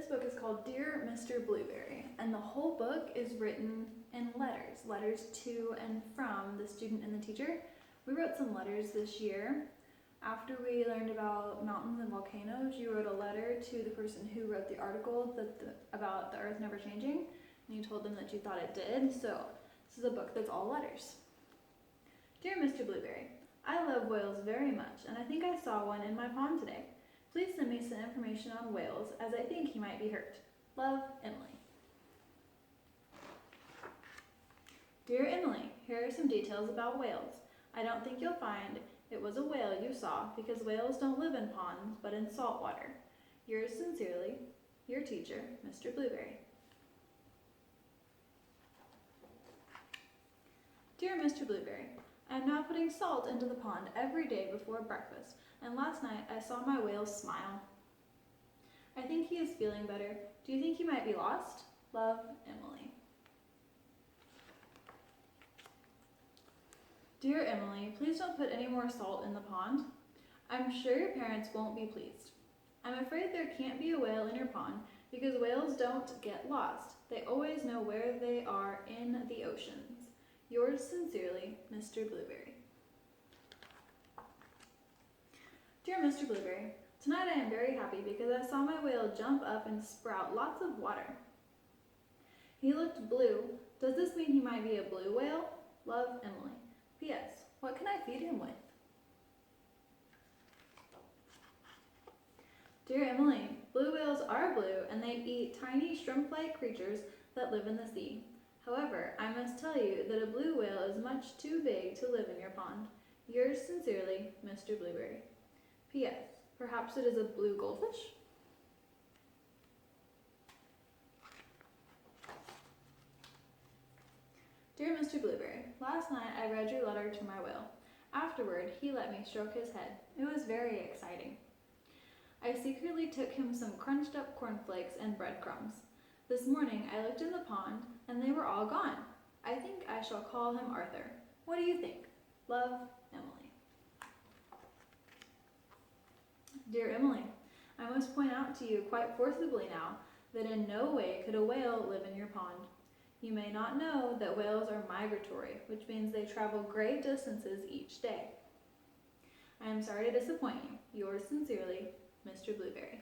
This book is called Dear Mr. Blueberry, and the whole book is written in letters to and from the student and the teacher. We wrote some letters this year. After we learned about mountains and volcanoes, you wrote a letter to the person who wrote the article about the earth never changing, and you told them that you thought it did. So this is a book that's all letters. Dear Mr. Blueberry, I love whales very much, and I think I saw one in my pond today. Please send me some information on whales, as I think he might be hurt. Love, Emily. Dear Emily, here are some details about whales. I don't think you'll find it was a whale you saw, because whales don't live in ponds, but in salt water. Yours sincerely, your teacher, Mr. Blueberry. Dear Mr. Blueberry, I am now putting salt into the pond every day before breakfast, and last night I saw my whale smile. I think he is feeling better. Do you think he might be lost? Love, Emily. Dear Emily, please don't put any more salt in the pond. I'm sure your parents won't be pleased. I'm afraid there can't be a whale in your pond because whales don't get lost. They always know where they are in the oceans. Yours sincerely, Mr. Blueberry. Dear Mr. Blueberry, tonight I am very happy because I saw my whale jump up and sprout lots of water. He looked blue. Does this mean he might be a blue whale? Love, Emily. P.S. What can I feed him with? Dear Emily, blue whales are blue and they eat tiny shrimp-like creatures that live in the sea. However, I must tell you that a blue whale is much too big to live in your pond. Yours sincerely, Mr. Blueberry. P.S. Perhaps it is a blue goldfish? Dear Mr. Blueberry, last night I read your letter to my whale. Afterward, he let me stroke his head. It was very exciting. I secretly took him some crunched up cornflakes and breadcrumbs. This morning I looked in the pond and they were all gone. I think I shall call him Arthur. What do you think? Love, Emily. Dear Emily, I must point out to you quite forcibly now that in no way could a whale live in your pond. You may not know that whales are migratory, which means they travel great distances each day. I am sorry to disappoint you. Yours sincerely, Mr. Blueberry.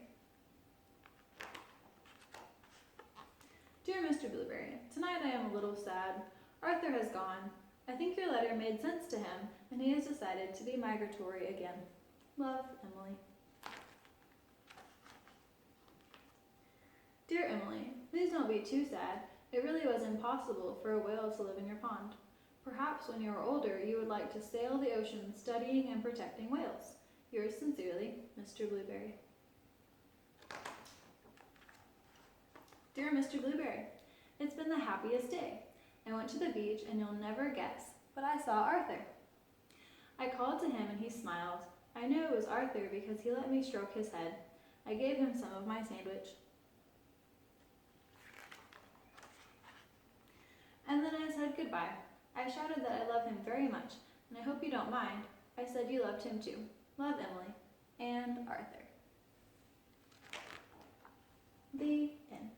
Dear Mr. Blueberry, tonight I am a little sad. Arthur has gone. I think your letter made sense to him, and he has decided to be migratory again. Love, Emily. Dear Emily, please don't be too sad. It really was impossible for a whale to live in your pond. Perhaps when you are older, you would like to sail the ocean studying and protecting whales. Yours sincerely, Mr. Blueberry. Dear Mr. Blueberry, it's been the happiest day. I went to the beach and you'll never guess, but I saw Arthur. I called to him and he smiled. I knew it was Arthur because he let me stroke his head. I gave him some of my sandwich. And then I said goodbye. I shouted that I love him very much, and I hope you don't mind. I said you loved him too. Love, Emily. And Arthur. The end.